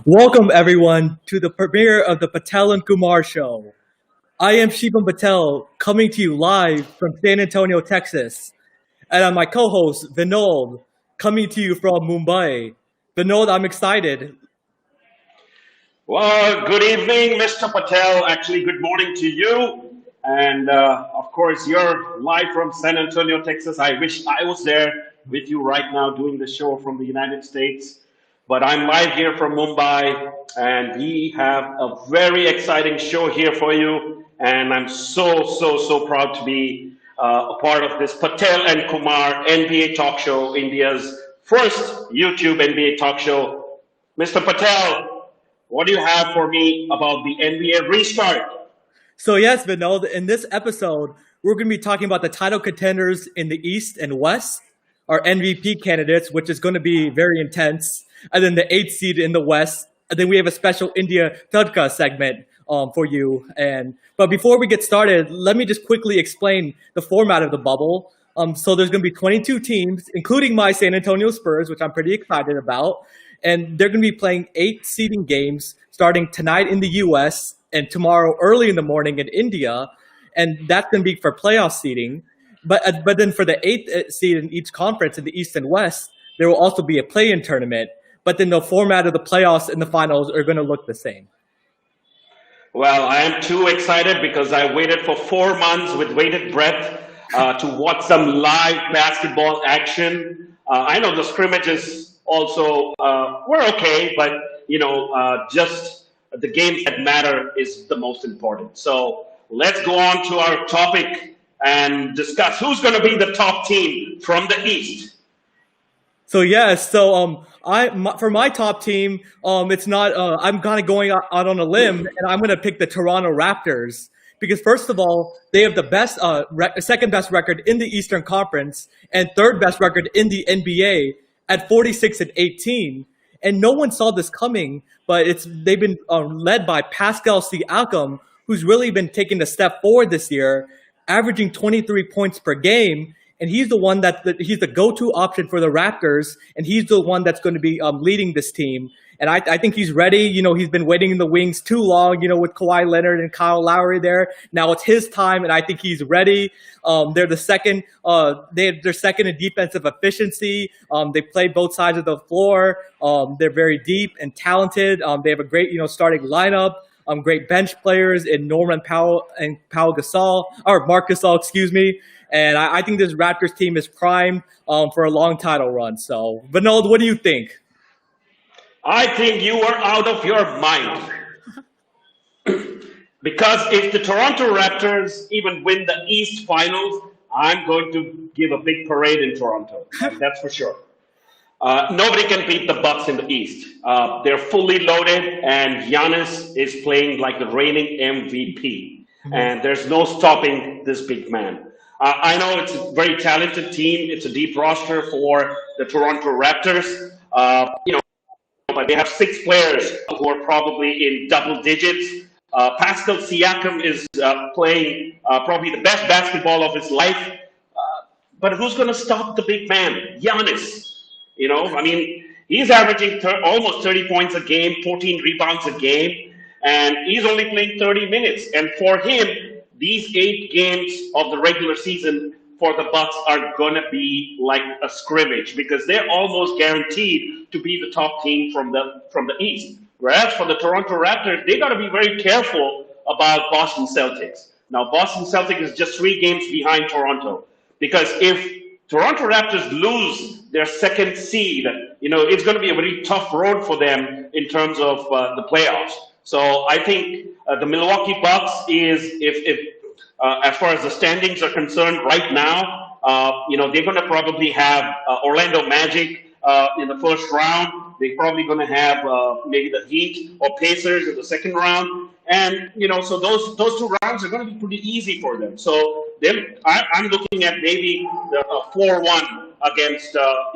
Welcome, everyone, to the premiere of the Patel and Kumar show. I am Shibam Patel, coming to you live from San Antonio, Texas. And I'm my co host, Vinod, coming to you from Mumbai. Vinod, I'm excited. Well, good evening, Mr. Patel. Actually, good morning to you. And of course, you're live from San Antonio, Texas. I wish I was there with you right now doing the show from the United States. But I'm live here from Mumbai, and we have a very exciting show here for you. And I'm so proud to be a part of this Patel and Kumar NBA talk show, India's first YouTube NBA talk show. Mr. Patel, what do you have for me about the NBA restart? So, yes, Vinod, in this episode, we're going to be talking about the title contenders in the East and West, our MVP candidates, which is going to be very intense, and then the eighth seed in the West. And then we have a special Indian Tadka segment for you. But before we get started, let me just quickly explain the format of the bubble. So there's going to be 22 teams, including my San Antonio Spurs, which I'm pretty excited about. And they're going to be playing 8 seeding games starting tonight in the U.S. and tomorrow early in the morning in India. And that's going to be for playoff seeding. But then for the 8th seed in each conference in the East and West, there will also be a play-in tournament. But then the format of the playoffs and the finals are going to look the same. Well, I am too excited because I waited for 4 months with bated breath to watch some live basketball action. I know the scrimmages also were okay, but just the games that matter is the most important. So let's go on to our topic and discuss who's going to be the top team from the East. So for my top team, it's not. I'm kind of going out on a limb, and I'm going to pick the Toronto Raptors because first of all, they have the best, second best record in the Eastern Conference and third best record in the NBA at 46-18. And no one saw this coming, but they've been led by Pascal Siakam, who's really been taking a step forward this year, averaging 23 points per game. And he's the one he's the go-to option for the Raptors, and he's the one that's going to be leading this team. And I think he's ready. He's been waiting in the wings too long, with Kawhi Leonard and Kyle Lowry there. Now it's his time, and I think he's ready. They're the second. They're second in defensive efficiency. They play both sides of the floor. They're very deep and talented. They have a great, starting lineup. Great bench players in Norman Powell and Marc Gasol, excuse me. And I think this Raptors team is primed for a long title run. So, Vinod, what do you think? I think you are out of your mind. Because if the Toronto Raptors even win the East Finals, I'm going to give a big parade in Toronto. That's for sure. Nobody can beat the Bucks in the East. They're fully loaded, and Giannis is playing like the reigning MVP. And there's no stopping this big man. I know it's a very talented team. It's a deep roster for the Toronto Raptors. But they have 6 players who are probably in double digits. Pascal Siakam is playing probably the best basketball of his life. But who's going to stop the big man? Giannis. He's averaging almost 30 points a game, 14 rebounds a game, and he's only playing 30 minutes. And for him, these 8 games of the regular season for the Bucks are gonna be like a scrimmage because they're almost guaranteed to be the top team from the East. Whereas for the Toronto Raptors, they gotta be very careful about Boston Celtics. Now, Boston Celtics is just 3 games behind Toronto because if Toronto Raptors lose their second seed, it's going to be a very tough road for them in terms of the playoffs. So I think the Milwaukee Bucks is, if as far as the standings are concerned right now, they're going to probably have Orlando Magic in the first round. They're probably going to have maybe the Heat or Pacers in the second round. And, so those 2 rounds are going to be pretty easy for them. So I'm looking at maybe a 4-1 against, a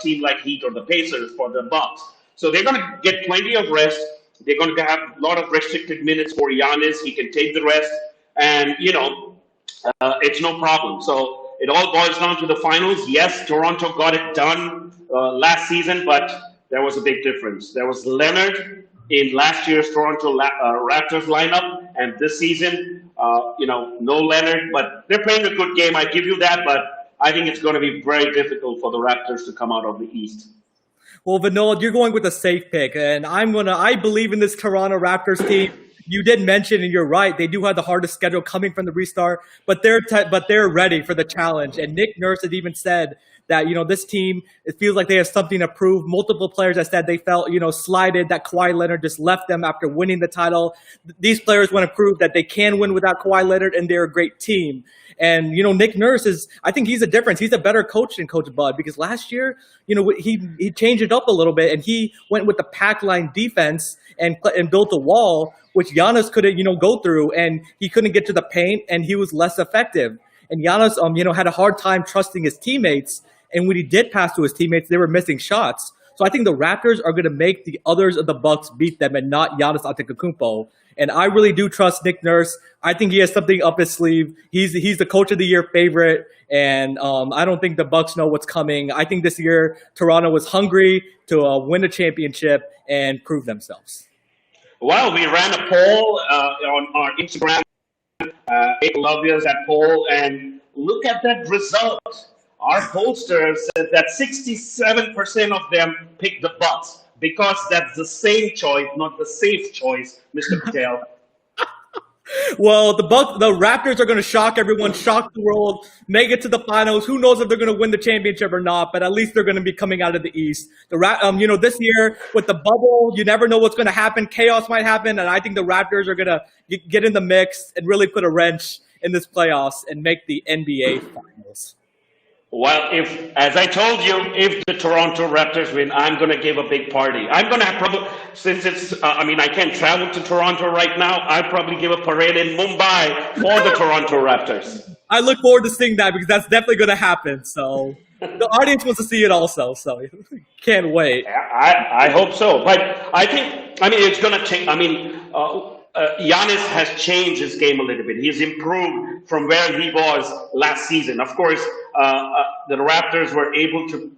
team like Heat or the Pacers for the Bucks. So they're going to get plenty of rest. They're going to have a lot of restricted minutes for Giannis. He can take the rest. And, it's no problem. So it all boils down to the finals. Yes, Toronto got it done last season, but there was a big difference. There was Leonard in last year's Raptors lineup, and this season, no Leonard, but they're playing a good game. I give you that, but I think it's going to be very difficult for the Raptors to come out of the East. Well, Vinod, you're going with a safe pick, and I believe in this Toronto Raptors team. You did mention, and you're right, they do have the hardest schedule coming from the restart, but they're ready for the challenge. And Nick Nurse has even said that, this team, it feels like they have something to prove. Multiple players have said they felt, slighted, that Kawhi Leonard just left them after winning the title. These players want to prove that they can win without Kawhi Leonard, and they're a great team. And, Nick Nurse I think he's a difference. He's a better coach than Coach Bud, because last year, he changed it up a little bit, and he went with the pack line defense and built a wall, which Giannis couldn't, go through, and he couldn't get to the paint, and he was less effective. And Giannis, had a hard time trusting his teammates, and when he did pass to his teammates, they were missing shots. So I think the Raptors are going to make the others of the Bucks beat them, and not Giannis Antetokounmpo. And I really do trust Nick Nurse. I think he has something up his sleeve. He's the Coach of the Year favorite, and I don't think the Bucks know what's coming. I think this year Toronto was hungry to win a championship and prove themselves. Well, we ran a poll on our Instagram, Ekalavyas at poll, and look at that result. Our pollster said that 67% of them picked the Bucks, because that's the same choice, not the safe choice, Mr. Patel. Well, the Raptors are going to shock everyone, shock the world, make it to the finals. Who knows if they're going to win the championship or not? But at least they're going to be coming out of the East. This year with the bubble, you never know what's going to happen. Chaos might happen, and I think the Raptors are going to get in the mix and really put a wrench in this playoffs and make the NBA finals. Well, as I told you, if the Toronto Raptors win, I'm going to give a big party. I'm going to have probably, since I can't travel to Toronto right now, I'll probably give a parade in Mumbai for the Toronto Raptors. I look forward to seeing that, because that's definitely going to happen. So the audience wants to see it also. So can't wait. I hope so. But I think, it's going to change. Giannis has changed his game a little bit. He's improved from where he was last season. Of course, the Raptors were able to,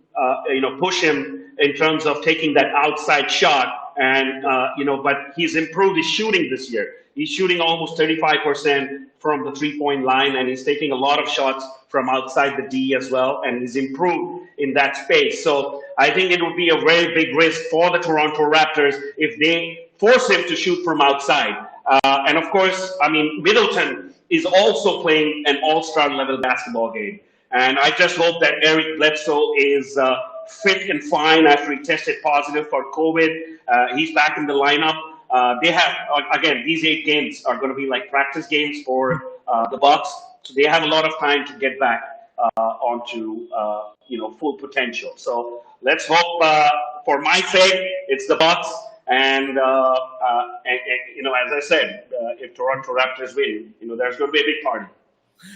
push him in terms of taking that outside shot. And, but he's improved his shooting this year. He's shooting almost 35% from the three-point line, and he's taking a lot of shots from outside the D as well. And he's improved in that space. So I think it would be a very big risk for the Toronto Raptors if they force him to shoot from outside. And of course, Middleton is also playing an all-star level basketball game. And I just hope that Eric Bledsoe is fit and fine after he tested positive for COVID. He's back in the lineup. They have, again, these 8 games are going to be like practice games for the Bucks. So they have a lot of time to get back onto, full potential. So let's hope, for my sake, it's the Bucks. And as I said, if Toronto Raptors win, there's going to be a big party.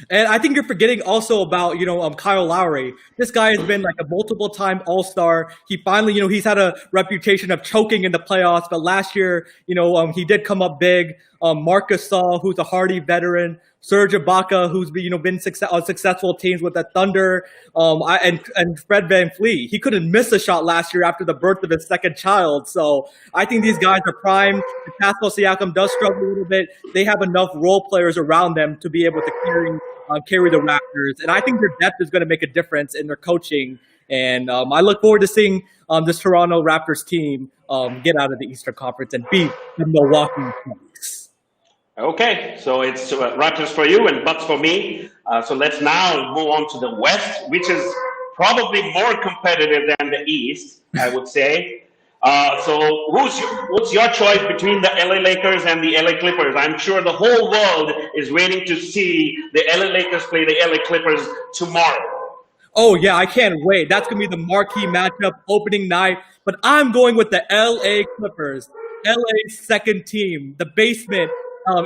And I think you're forgetting also about, Kyle Lowry. This guy has been like a multiple-time All-Star. He finally, he's had a reputation of choking in the playoffs. But last year, he did come up big. Marc Gasol, who's a hardy veteran. Serge Ibaka, who's been on successful teams with the Thunder, and Fred VanVleet. He couldn't miss a shot last year after the birth of his second child. So I think these guys are primed. If Pascal Siakam does struggle a little bit, they have enough role players around them to be able to carry the Raptors. And I think their depth is going to make a difference in their coaching. And I look forward to seeing this Toronto Raptors team get out of the Eastern Conference and beat the Milwaukee Bucks. Okay, so it's Raptors for you and Bucks for me. So let's now move on to the West, which is probably more competitive than the East, I would say. So what's your choice between the LA Lakers and the LA Clippers? I'm sure the whole world is waiting to see the LA Lakers play the LA Clippers tomorrow. Oh, yeah, I can't wait. That's going to be the marquee matchup opening night. But I'm going with the LA Clippers, LA's second team, the basement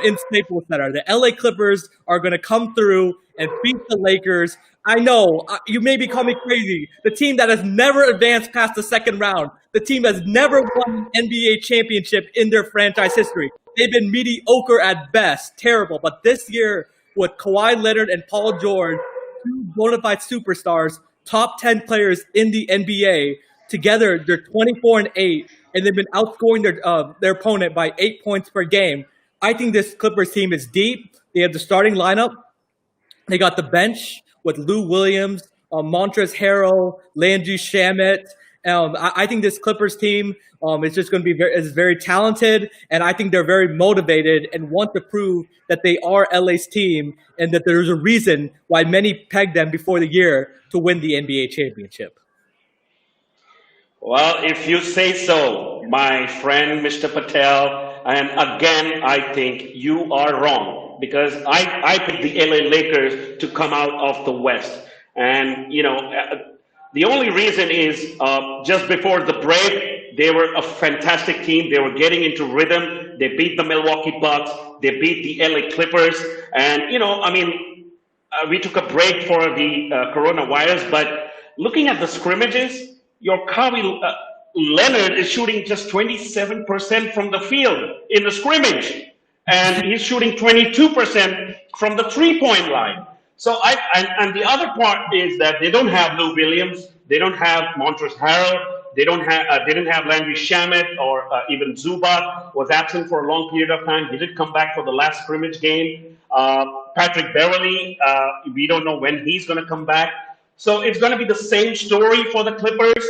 in Staples Center. The LA Clippers are going to come through and beat the Lakers. I know, you may be calling me crazy. The team that has never advanced past the second round. The team has never won an NBA championship in their franchise history. They've been mediocre at best, terrible. But this year, with Kawhi Leonard and Paul George, 2 bona fide superstars, top 10 players in the NBA, together they're 24-8, and they've been outscoring their opponent by 8 points per game. I think this Clippers team is deep. They have the starting lineup. They got the bench with Lou Williams, Montrezl Harrell, Landry Shamet. I think this Clippers team is just going to be is very talented, and I think they're very motivated and want to prove that they are LA's team and that there's a reason why many pegged them before the year to win the NBA championship. Well, if you say so, my friend Mr. Patel, and again, I think you are wrong because I picked the LA Lakers to come out of the West. And, the only reason is just before the break, they were a fantastic team. They were getting into rhythm. They beat the Milwaukee Bucks. They beat the LA Clippers. And, we took a break for the coronavirus, but looking at the scrimmages, your Kawhi Leonard is shooting just 27% from the field in the scrimmage, and he's shooting 22% from the three-point line. So and the other part is that they don't have Lou Williams, they don't have Montrezl Harrell, they didn't have Landry Shamet or even Zubac was absent for a long period of time. He did come back for the last scrimmage game. Patrick Beverley, we don't know when he's going to come back. So it's going to be the same story for the Clippers,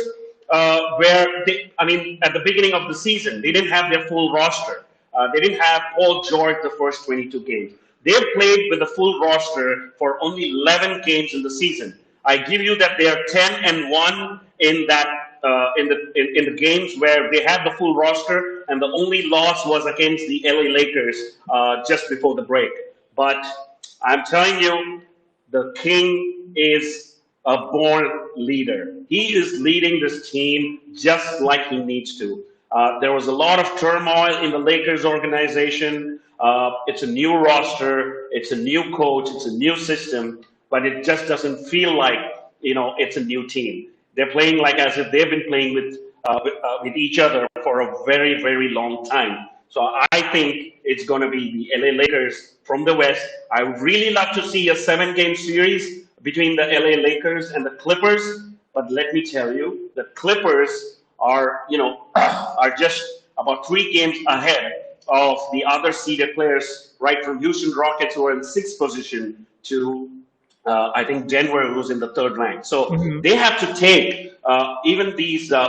where at the beginning of the season, they didn't have their full roster. They didn't have Paul George the first 22 games. They've played with a full roster for only 11 games in the season. I give you that they are 10-1 in that in the games where they had the full roster, and the only loss was against the LA Lakers just before the break. But I'm telling you, the King is a born leader. He is leading this team just like he needs to. There was a lot of turmoil in the Lakers organization. It's a new roster, it's a new coach, it's a new system, but it just doesn't feel like it's a new team. They're playing like as if they've been playing with each other for a very, very long time. So I think it's going to be the LA Lakers from the West. I would really love to see a 7-game series between the LA Lakers and the Clippers. But let me tell you, the Clippers are just about 3 games ahead of the other seeded players, right from Houston Rockets, who are in 6th position, to I think Denver, who's in the 3rd rank. So they have to take even these, 8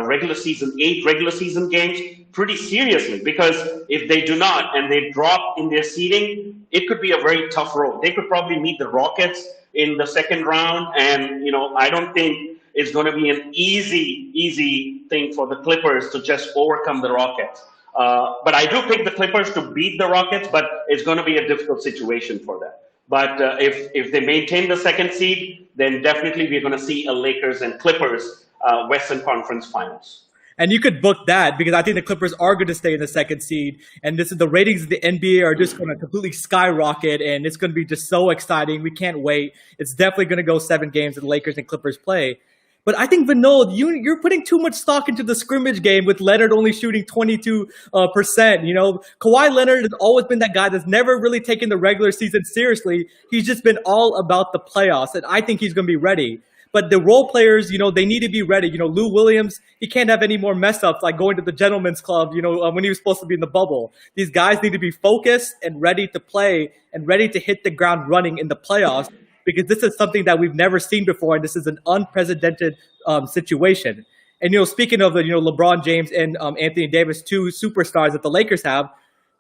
regular season games pretty seriously, because if they do not and they drop in their seeding, it could be a very tough road. They could probably meet the Rockets in the 2nd round, and I don't think it's going to be an easy thing for the Clippers to just overcome the Rockets. But I do pick the Clippers to beat the Rockets, but it's going to be a difficult situation for them. But if they maintain the 2nd seed, then definitely we're going to see a Lakers and Clippers Western Conference Finals. And you could book that, because I think the Clippers are going to stay in the 2nd seed. And the ratings of the NBA are just going to completely skyrocket, and it's going to be just so exciting. We can't wait. It's definitely going to go 7 games that the Lakers and Clippers play. But I think, Vinod, you're putting too much stock into the scrimmage game with Leonard only shooting 22%. Kawhi Leonard has always been that guy that's never really taken the regular season seriously. He's just been all about the playoffs, and I think he's going to be ready. But the role players, they need to be ready. Lou Williams, he can't have any more mess ups like going to the gentleman's club, when he was supposed to be in the bubble. These guys need to be focused and ready to play and ready to hit the ground running in the playoffs, because this is something that we've never seen before, and this is an unprecedented situation. And, speaking of the, LeBron James and Anthony Davis, 2 superstars that the Lakers have,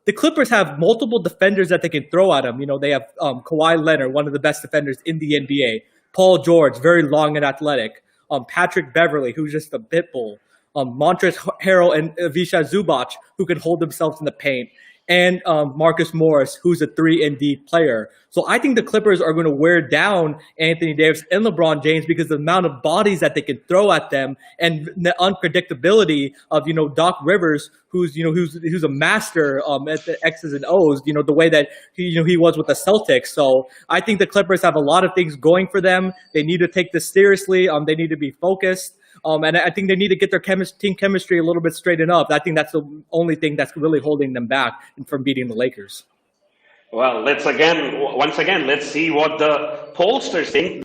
the Clippers have multiple defenders that they can throw at them. They have Kawhi Leonard, one of the best defenders in the NBA. Paul George, very long and athletic. Patrick Beverley, who's just a pit bull. Montrezl Harrell and Ivica Zubac, who can hold themselves in the paint. And Marcus Morris, who's a 3-and-D player. So I think the Clippers are going to wear down Anthony Davis and LeBron James because of the amount of bodies that they can throw at them, and the unpredictability of Doc Rivers, who's a master at the X's and O's. The way that he was with the Celtics. So I think the Clippers have a lot of things going for them. They need to take this seriously. They need to be focused. And I think they need to get their team chemistry a little bit straightened up. I think that's the only thing that's really holding them back from beating the Lakers. Well, once again, let's see what the pollsters think.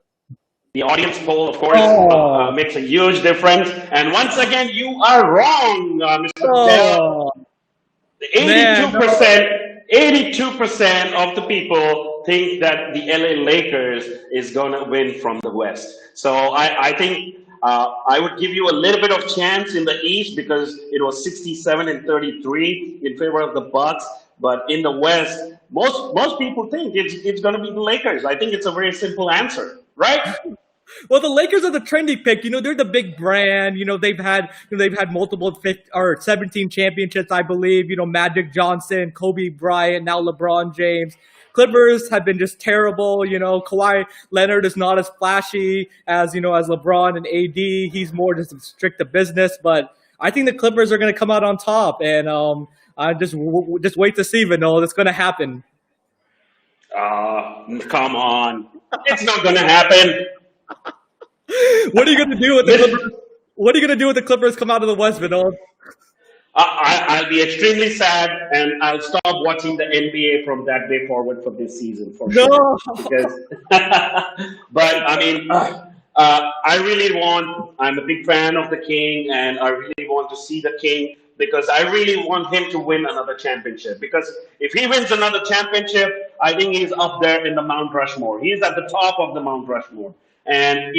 The audience poll, of course, Oh, makes a huge difference. And once again, you are wrong, Mr. Patel. oh, man, no. 82%, 82% of the people think that the LA Lakers is going to win from the West. So I think I would give you a little bit of chance in the East because it was 67 and 33 in favor of the Bucks. But in the West, most people think it's going to be the Lakers. I think it's a very simple answer, right? Well, the Lakers are the trendy pick. They're the big brand. They've had multiple 17 championships, I believe. Magic Johnson, Kobe Bryant, now LeBron James. Clippers have been just terrible. Kawhi Leonard is not as flashy as LeBron and AD. He's more just strict to business. But I think the Clippers are going to come out on top, and I just wait to see, Vinod. It's going to happen. Come on, it's not going to happen. What are you going to do with the Clippers? What are you going to do with the Clippers come out of the West, Vinod? I'll be extremely sad, and I'll stop watching the NBA from that day forward for this season for sure. No. Because, but I mean, I'm a big fan of the King, and I really want to see the King because I really want him to win another championship. Because if he wins another championship, I think he's up there in the Mount Rushmore. He's at the top of the Mount Rushmore. And,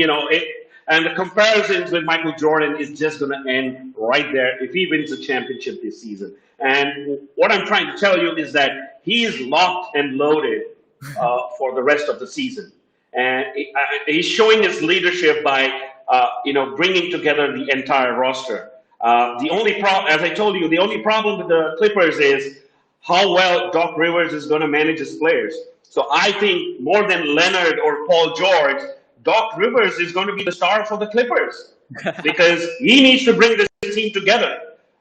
and the comparisons with Michael Jordan is just going to end right there if he wins a championship this season. And what I'm trying to tell you is that he is locked and loaded for the rest of the season. And he's showing his leadership by, bringing together the entire roster. The only problem, as I told you, the only problem with the Clippers is how well Doc Rivers is going to manage his players. So I think more than Leonard or Paul George, Doc Rivers is going to be the star for the Clippers because he needs to bring this team together.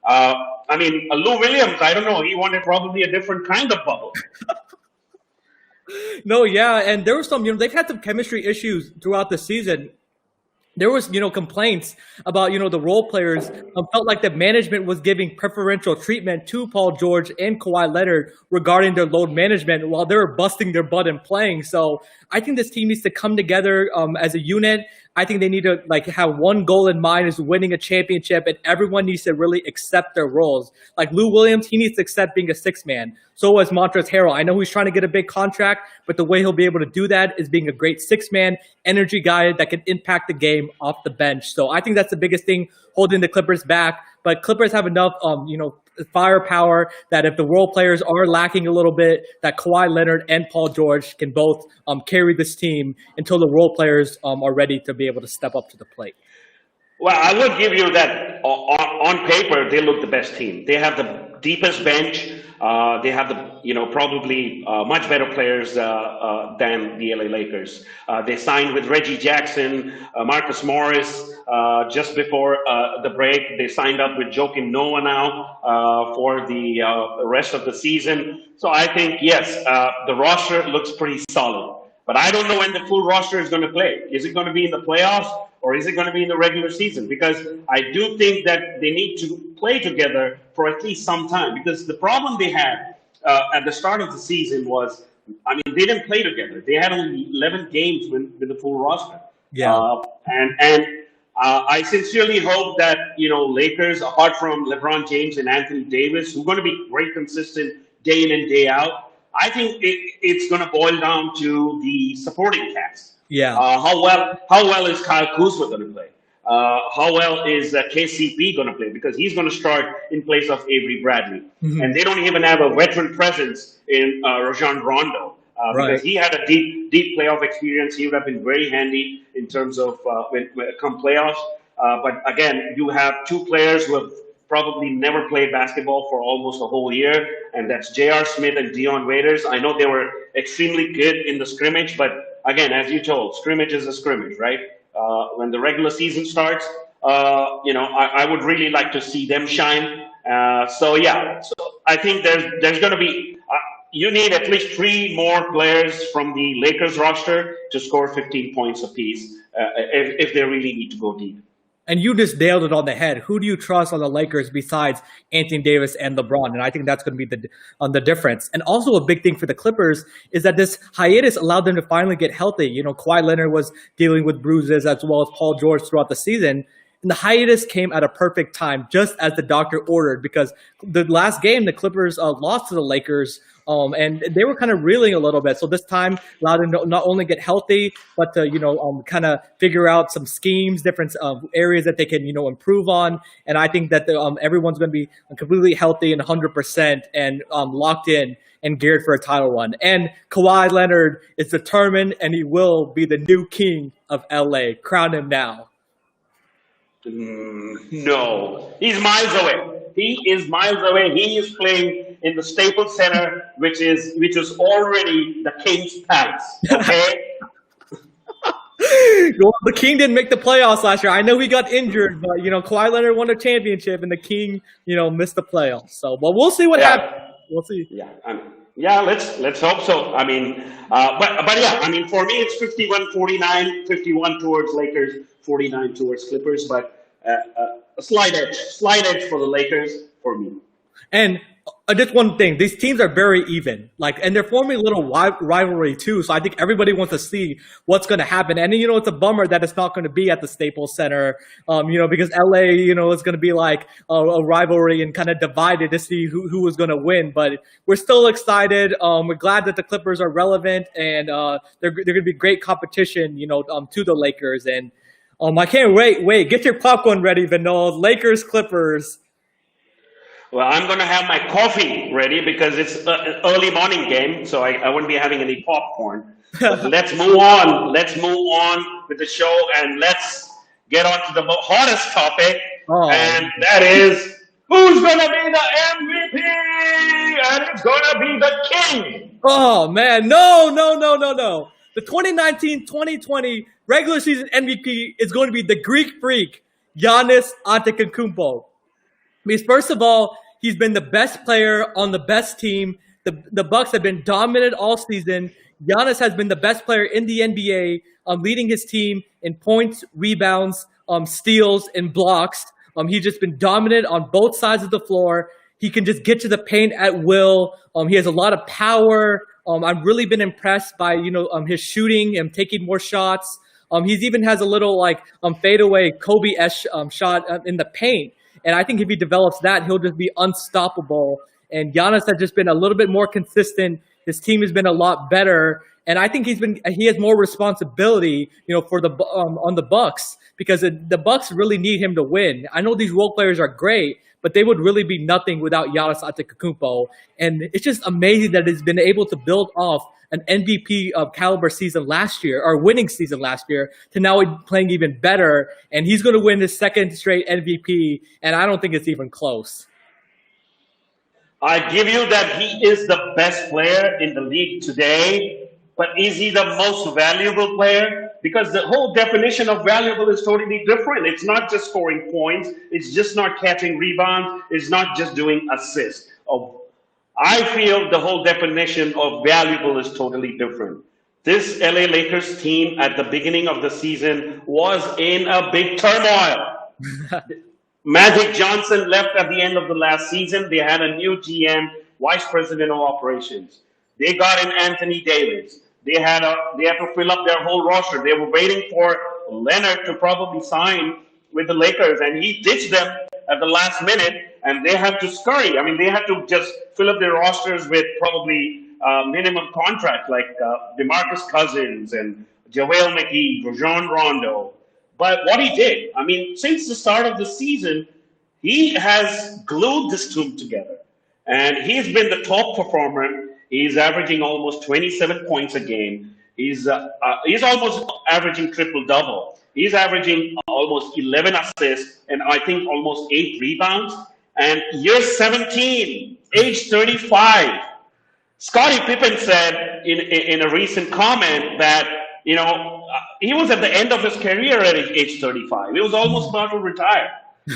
Lou Williams, I don't know. He wanted probably a different kind of bubble. No, yeah, and there was some, they've had some chemistry issues throughout the season. There was, complaints about, the role players felt like the management was giving preferential treatment to Paul George and Kawhi Leonard regarding their load management while they were busting their butt and playing. So I think this team needs to come together as a unit. I think they need to have one goal in mind is winning a championship, and everyone needs to really accept their roles. Like Lou Williams, he needs to accept being a sixth man. So as Montrezl Harrell. I know he's trying to get a big contract, but the way he'll be able to do that is being a great six-man energy guy that can impact the game off the bench. So I think that's the biggest thing holding the Clippers back. But Clippers have enough, firepower that if the role players are lacking a little bit, that Kawhi Leonard and Paul George can both carry this team until the role players are ready to be able to step up to the plate. Well, I would give you that on paper, they look the best team. They have the deepest bench. They have probably much better players than the LA Lakers. They signed with Reggie Jackson, Marcus Morris just before the break. They signed up with Joakim Noah now for the rest of the season. So I think, yes, the roster looks pretty solid. But I don't know when the full roster is going to play. Is it going to be in the playoffs or is it going to be in the regular season? Because I do think that they need to play together for at least some time. Because the problem they had at the start of the season was, they didn't play together. They had only 11 games with the full roster. Yeah. I sincerely hope that, Lakers, apart from LeBron James and Anthony Davis, who are going to be very consistent day in and day out, I think it's going to boil down to the supporting cast. Yeah. How well is Kyle Kuzma going to play? How well is KCP going to play? Because he's going to start in place of Avery Bradley. Mm-hmm. And they don't even have a veteran presence in Rajon Rondo. Because he had a deep playoff experience. He would have been very handy in terms of when come playoffs. But again, you have two players who have probably never played basketball for almost a whole year, and that's J.R. Smith and Dion Waiters. I know they were extremely good in the scrimmage, but again, as you told, scrimmage is a scrimmage, right? When the regular season starts, I would really like to see them shine. So I think there's going to be you need at least 3 more players from the Lakers roster to score 15 points apiece if they really need to go deep. And you just nailed it on the head. Who do you trust on the Lakers besides Anthony Davis and LeBron? And I think that's going to be the difference. And also a big thing for the Clippers is that this hiatus allowed them to finally get healthy. You know, Kawhi Leonard was dealing with bruises as well as Paul George throughout the season. And the hiatus came at a perfect time, just as the doctor ordered, because the last game, the Clippers lost to the Lakers, and they were kind of reeling a little bit. So this time allowed them to not only get healthy, but to, kind of figure out some schemes, different areas that they can, improve on. And I think that everyone's going to be completely healthy and 100% and locked in and geared for a title run. And Kawhi Leonard is determined, and he will be the new king of LA. Crown him now. No, he's miles away. He is miles away. He is playing in the Staples Center, which is already the King's Palace. Okay. Well, the King didn't make the playoffs last year. I know he got injured, but Kawhi Leonard won a championship, and the King, missed the playoffs. So, but we'll see what happens. We'll see. Yeah. Let's hope so. I mean, but yeah. I mean, for me, it's 51-49, 51 towards Lakers, 49 towards Clippers, but a slight edge for the Lakers for me. And just one thing, these teams are very even, and they're forming a little rivalry too. So I think everybody wants to see what's going to happen. And it's a bummer that it's not going to be at the Staples Center, because LA, is going to be like a rivalry and kind of divided to see who was going to win. But we're still excited. We're glad that the Clippers are relevant, and they're going to be great competition, to the Lakers. And I can't wait. Get your popcorn ready, Vinod. Lakers, Clippers. Well, I'm going to have my coffee ready because it's an early morning game, so I won't be having any popcorn. But let's move on. Let's move on with the show, and let's get on to the hottest topic, and that is who's going to be the MVP, and it's going to be the King. Oh, man. No. The 2019-2020 regular season MVP is going to be the Greek freak, Giannis Antetokounmpo. Because first of all, he's been the best player on the best team. The Bucks have been dominant all season. Giannis has been the best player in the NBA, leading his team in points, rebounds, steals, and blocks. He's just been dominant on both sides of the floor. He can just get to the paint at will. He has a lot of power. I've really been impressed by his shooting and taking more shots. He's even has a little fadeaway Kobe-esque shot in the paint. And I think if he develops that, he'll just be unstoppable. And Giannis has just been a little bit more consistent. His team has been a lot better, and I think he has more responsibility, for the on the Bucks, because the Bucks really need him to win. I know these role players are great, but they would really be nothing without Giannis Antetokounmpo. And it's just amazing that he's been able to build off an MVP caliber season last year, or winning season last year, to now playing even better. And he's going to win his second straight MVP, and I don't think it's even close. I give you that he is the best player in the league today, but is he the most valuable player? Because the whole definition of valuable is totally different. It's not just scoring points. It's just not catching rebounds. It's not just doing assists. I feel the whole definition of valuable is totally different. This LA Lakers team at the beginning of the season was in a big turmoil. Magic Johnson left at the end of the last season. They had a new GM, Vice President of Operations. They got in Anthony Davis. They had to fill up their whole roster. They were waiting for Leonard to probably sign with the Lakers, and he ditched them at the last minute, and they had to scurry. I mean, they had to just fill up their rosters with probably minimum contract like DeMarcus Cousins and JaVale McGee, Rajon Rondo. But what he did, I mean, since the start of the season, he has glued this team together. And he's been the top performer. He's averaging almost 27 points a game. He's almost averaging triple-double. He's averaging almost 11 assists and I think almost 8 rebounds. And year 17, age 35. Scottie Pippen said in a recent comment that, he was at the end of his career at age 35. He was almost about to retire.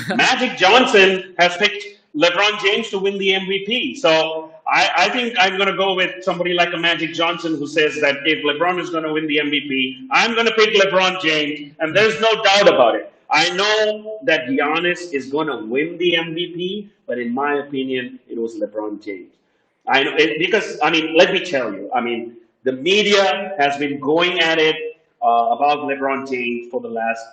Magic Johnson has picked LeBron James to win the MVP. So I think I'm going to go with somebody like a Magic Johnson who says that if LeBron is going to win the MVP, I'm going to pick LeBron James, and there's no doubt about it. I know that Giannis is going to win the MVP, but in my opinion, it was LeBron James. I know because I mean, let me tell you. I mean, the media has been going at it about LeBron James for the last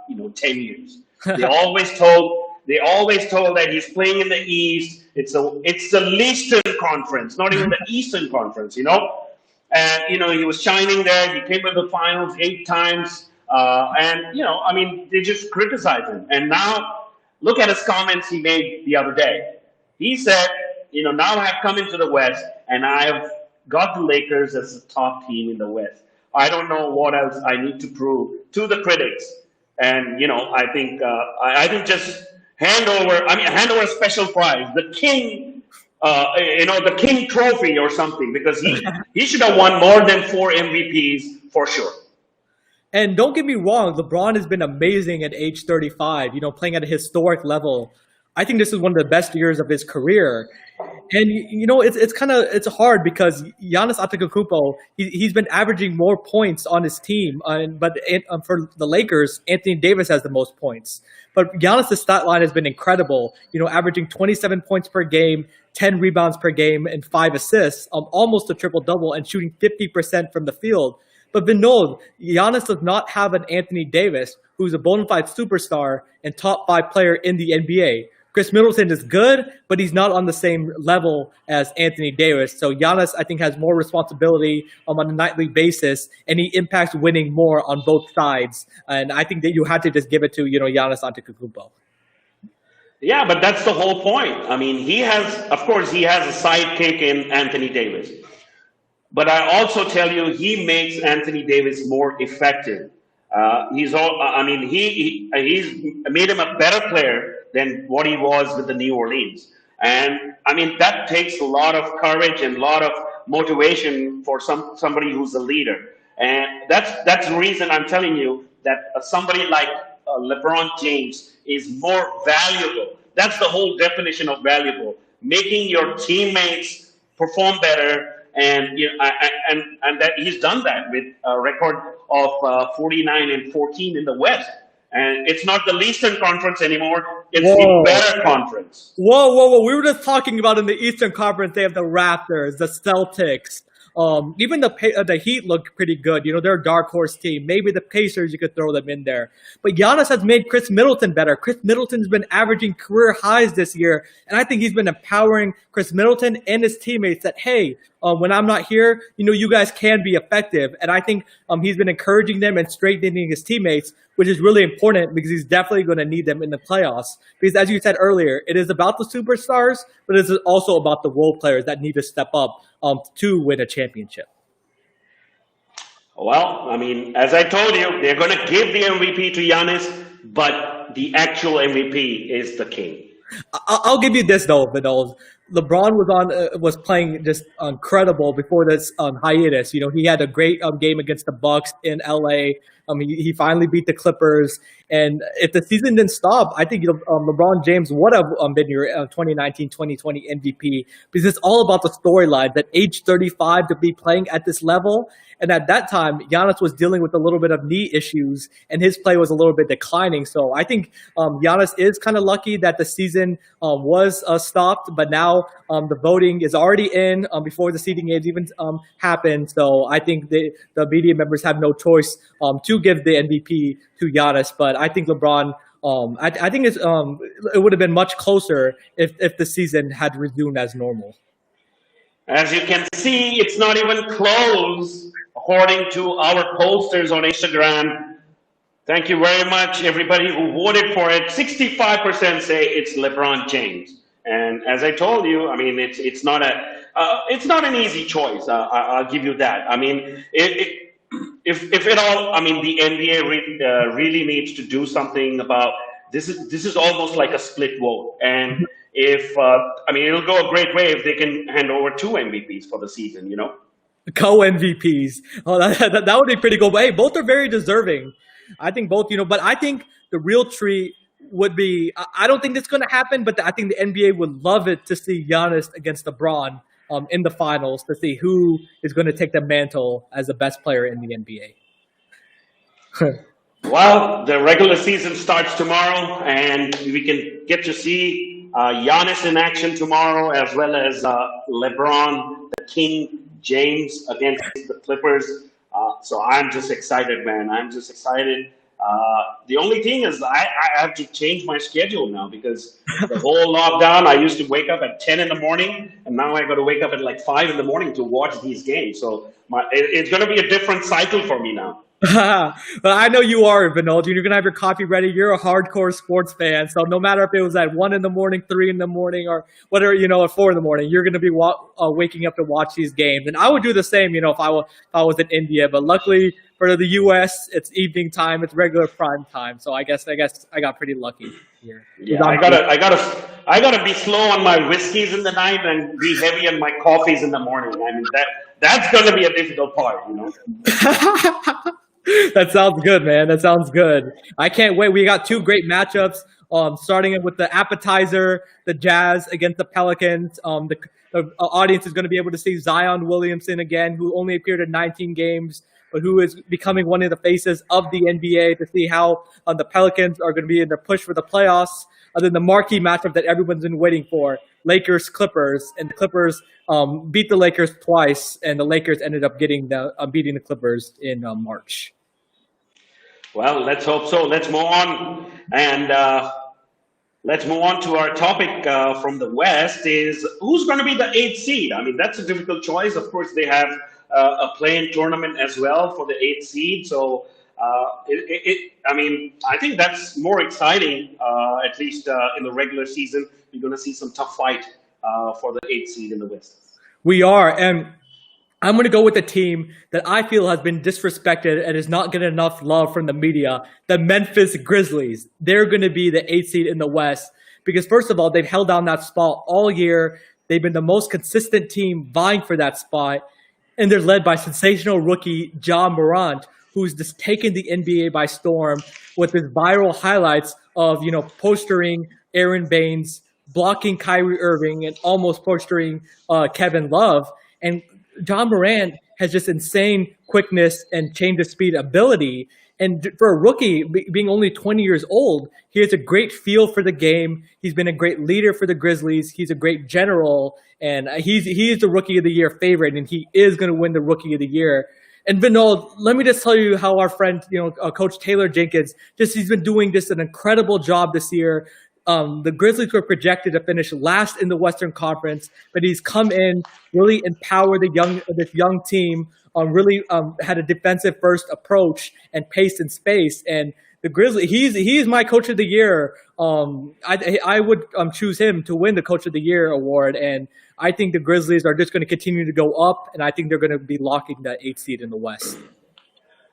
10 years. They always told that he's playing in the East. It's the Leastern Conference, not even the Eastern Conference. And he was shining there. He came to the finals 8 times, and I mean, they just criticize him. And now look at his comments he made the other day. He said, now I have come into the West, and I have got the Lakers as the top team in the West. I don't know what else I need to prove to the critics. And I think just hand over a special prize, the King, the King Trophy or something, because he should have won more than 4 MVPs for sure. And don't get me wrong, LeBron has been amazing at age 35, playing at a historic level. I think this is one of the best years of his career. And it's hard because Giannis Antetokounmpo, he's been averaging more points on his team, but for the Lakers, Anthony Davis has the most points. But Giannis' stat line has been incredible, averaging 27 points per game, 10 rebounds per game, and 5 assists, almost a triple-double, and shooting 50% from the field. But Vinod, Giannis does not have an Anthony Davis, who's a bona fide superstar and top 5 player in the NBA. Chris Middleton is good, but he's not on the same level as Anthony Davis. So Giannis, I think, has more responsibility on a nightly basis, and he impacts winning more on both sides. And I think that you had to just give it to, Giannis Antetokounmpo. Yeah, but that's the whole point. I mean, he has a sidekick in Anthony Davis. But I also tell you, he makes Anthony Davis more effective. He's made him a better player than what he was with the New Orleans. And I mean, that takes a lot of courage and a lot of motivation for somebody who's a leader. And that's the reason I'm telling you that somebody like LeBron James is more valuable. That's the whole definition of valuable, making your teammates perform better. And and that he's done that with a record of 49-14 in the West. And it's not the Leastern Conference anymore. It's the better conference. Whoa. We were just talking about in the Eastern Conference, they have the Raptors, the Celtics. Even the Heat look pretty good. They're a dark horse team. Maybe the Pacers, you could throw them in there. But Giannis has made Chris Middleton better. Chris Middleton's been averaging career highs this year. And I think he's been empowering Chris Middleton and his teammates that, hey, when I'm not here, you guys can be effective. And I think he's been encouraging them and strengthening his teammates, which is really important because he's definitely going to need them in the playoffs. Because as you said earlier, it is about the superstars, but it is also about the role players that need to step up to win a championship. Well, I mean, as I told you, they're going to give the MVP to Giannis, but the actual MVP is the King. I'll give you this though, Vinod. LeBron was playing just incredible before this hiatus. He had a great game against the Bucks in LA. He finally beat the Clippers. And if the season didn't stop, I think LeBron James would have been your 2019-2020 MVP because it's all about the storylines. At age 35 to be playing at this level. And at that time, Giannis was dealing with a little bit of knee issues and his play was a little bit declining. So I think Giannis is kind of lucky that the season was stopped. But now the voting is already in before the seeding games even happened. So I think the media members have no choice to give the MVP to Giannis. But I think LeBron, I think it would have been much closer if the season had resumed as normal. As you can see, it's not even close, according to our posters on Instagram. Thank you very much, everybody who voted for it. 65% say it's LeBron James. And as I told you, I mean, it's not an easy choice. I'll give you that. I mean, if at all, I mean, the NBA really needs to do something about this. This is almost like a split vote. And it'll go a great way if they can hand over 2 MVPs for the season, Co-MVPs. Oh, that would be pretty cool. But hey, both are very deserving. I think both, but I think the real treat would be, I don't think it's going to happen, but I think the NBA would love it to see Giannis against LeBron in the finals to see who is going to take the mantle as the best player in the NBA. Well, the regular season starts tomorrow, and we can get to see Giannis in action tomorrow, as well as LeBron, the King James against the Clippers. So I'm just excited, man. I'm just excited. The only thing is, I have to change my schedule now because the whole lockdown, I used to wake up at 10 in the morning, and now I got to wake up at like 5 in the morning to watch these games. So it's going to be a different cycle for me now. But I know you are, Vinod. You're gonna have your coffee ready. You're a hardcore sports fan, so no matter if it was at 1 in the morning, 3 in the morning, or whatever, at 4 in the morning, you're gonna be waking up to watch these games. And I would do the same, if I was in India. But luckily for the U.S., it's evening time. It's regular prime time. So I guess I got pretty lucky here. Yeah, I gotta be slow on my whiskeys in the night and be heavy on my coffees in the morning. I mean that's gonna be a difficult part. That sounds good, man. That sounds good. I can't wait. We got two great matchups. Starting with the appetizer, the Jazz against the Pelicans. The audience is going to be able to see Zion Williamson again, who only appeared in 19 games, but who is becoming one of the faces of the NBA, to see how the Pelicans are going to be in their push for the playoffs. And then the marquee matchup that everyone's been waiting for, Lakers Clippers, and the Clippers beat the Lakers twice, and the Lakers ended up beating the Clippers in March. Well, let's hope so. Let's move on, and let's move on to our topic from the West. Is who's going to be the eighth seed? I mean, that's a difficult choice. Of course, they have a play-in tournament as well for the eighth seed. So, I mean, I think that's more exciting. At least in the regular season, you're going to see some tough fight for the eighth seed in the West. We are, and I'm going to go with a team that I feel has been disrespected and is not getting enough love from the media, the Memphis Grizzlies. They're going to be the eighth seed in the West because, first of all, they've held down that spot all year. They've been the most consistent team vying for that spot, and they're led by sensational rookie Ja Morant, who's just taken the NBA by storm with his viral highlights of, postering Aaron Baines, blocking Kyrie Irving, and almost postering Kevin Love. And John Morant has just insane quickness and change of speed ability. And for a rookie, being only 20 years old, he has a great feel for the game. He's been a great leader for the Grizzlies. He's a great general, and he's the Rookie of the Year favorite, and he is going to win the Rookie of the Year. And Vinod, let me just tell you how our friend, Coach Taylor Jenkins, he's been doing just an incredible job this year. The Grizzlies were projected to finish last in the Western Conference, but he's come in, really empowered this young team, really had a defensive first approach and pace and space. And the Grizzlies, he's my Coach of the Year. I would choose him to win the Coach of the Year award. And I think the Grizzlies are just going to continue to go up, and I think they're going to be locking that eighth seed in the West.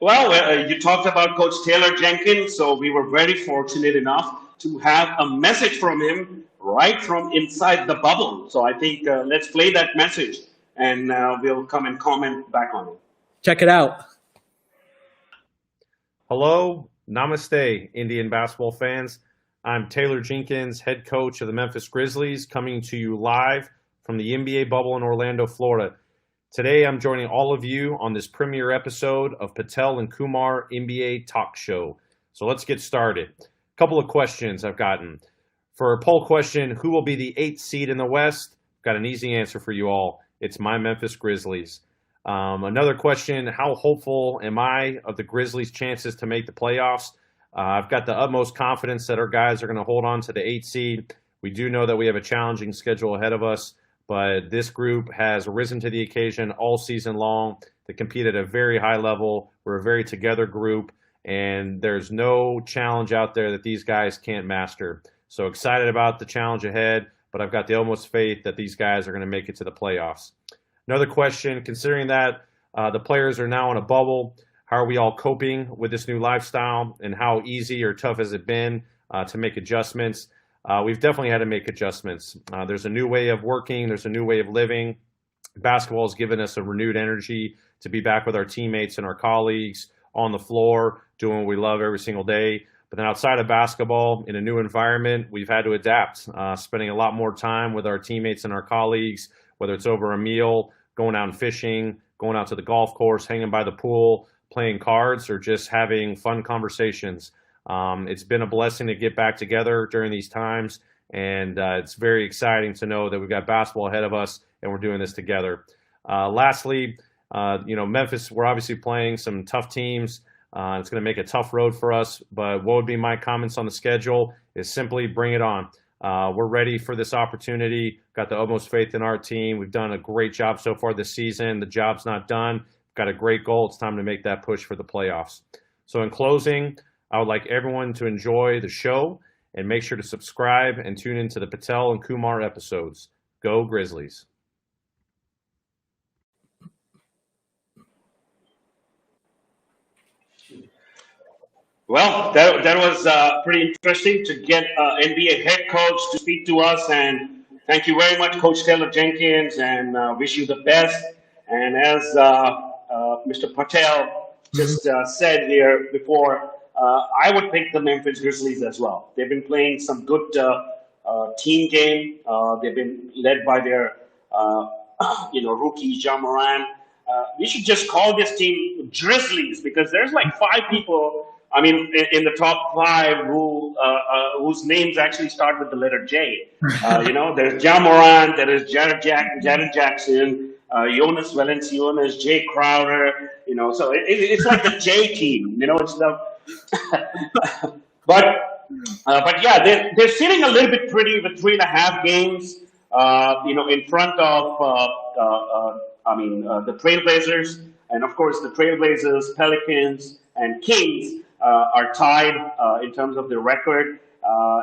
Well, you talked about Coach Taylor Jenkins, so we were very fortunate enough to have a message from him right from inside the bubble. So I think let's play that message, and we'll come and comment back on it. Check it out. Hello, namaste, Indian basketball fans. I'm Taylor Jenkins, head coach of the Memphis Grizzlies, coming to you live from the NBA bubble in Orlando, Florida. Today, I'm joining all of you on this premiere episode of Patel and Kumar NBA Talkshow. So let's get started. A couple of questions I've gotten. For a poll question, who will be the eighth seed in the West? Got an easy answer for you all. It's my Memphis Grizzlies. Another question, how hopeful am I of the Grizzlies' chances to make the playoffs? I've got the utmost confidence that our guys are going to hold on to the eighth seed. We do know that we have a challenging schedule ahead of us, but this group has risen to the occasion all season long. They compete at a very high level. We're a very together group, and there's no challenge out there that these guys can't master. So excited about the challenge ahead, but I've got the utmost faith that these guys are going to make it to the playoffs. Another question, considering that the players are now in a bubble, how are we all coping with this new lifestyle, and how easy or tough has it been to make adjustments? We've definitely had to make adjustments. There's a new way of working. There's a new way of living. Basketball has given us a renewed energy to be back with our teammates and our colleagues on the floor, doing what we love every single day. But then outside of basketball, in a new environment, we've had to adapt, spending a lot more time with our teammates and our colleagues, whether it's over a meal, going out and fishing, going out to the golf course, hanging by the pool, playing cards or just having fun conversations. It's been a blessing to get back together during these times, and it's very exciting to know that we've got basketball ahead of us and we're doing this together. Lastly, Memphis, we're obviously playing some tough teams. It's going to make a tough road for us, but what would be my comments on the schedule is simply bring it on. We're ready for this opportunity. Got the utmost faith in our team. We've done a great job so far this season. The job's not done. Got a great goal. It's time to make that push for the playoffs. So in closing, I would like everyone to enjoy the show and make sure to subscribe and tune into the Patel and Kumar episodes. Go Grizzlies. Well, that was pretty interesting to get NBA head coach to speak to us, and thank you very much, Coach Taylor Jenkins, and wish you the best. And as Mr. Patel just said here before, I would pick the Memphis Grizzlies as well. They've been playing some good team game. They've been led by their rookie Ja Morant. We should just call this team Jrizzlies because there's like 5 people. I mean, in the top 5 whose names actually start with the letter J. There's Ja Morant, there is Jared Jackson, Jonas Valanciunas, Jay Crowder. So it's like the J team. It's the but yeah, they're sitting a little bit pretty with 3.5 games. In front of the Trailblazers, and of course the Trailblazers, Pelicans, and Kings are tied in terms of their record.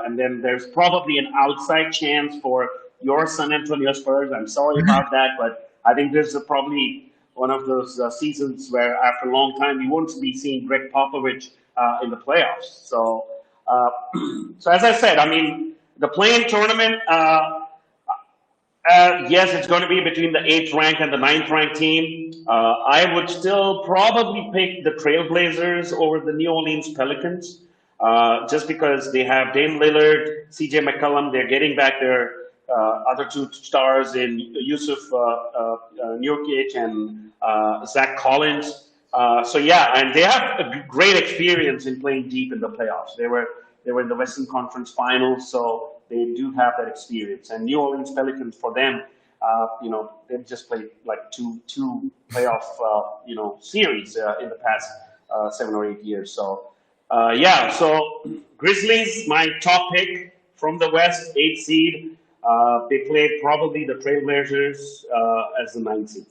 And then there's probably an outside chance for your San Antonio Spurs. I'm sorry about that, but I think this is probably one of those seasons where after a long time you won't be seeing Greg Popovich in the playoffs. So as I said, I mean, the play-in tournament, yes, it's going to be between the 8th ranked and the 9th ranked team. I would still probably pick the Trailblazers over the New Orleans Pelicans, just because they have Dame Lillard, CJ McCollum. They're getting back their other 2 stars in Yusuf Nurkic and Zach Collins. So yeah, and they have a great experience in playing deep in the playoffs. They were in the Western Conference Finals, so they do have that experience. And New Orleans Pelicans, for them, they've just played like two playoff series in the past 7 or 8 years. So so Grizzlies, my top pick from the West, 8th seed. They played probably the Trailblazers as the 9th seed.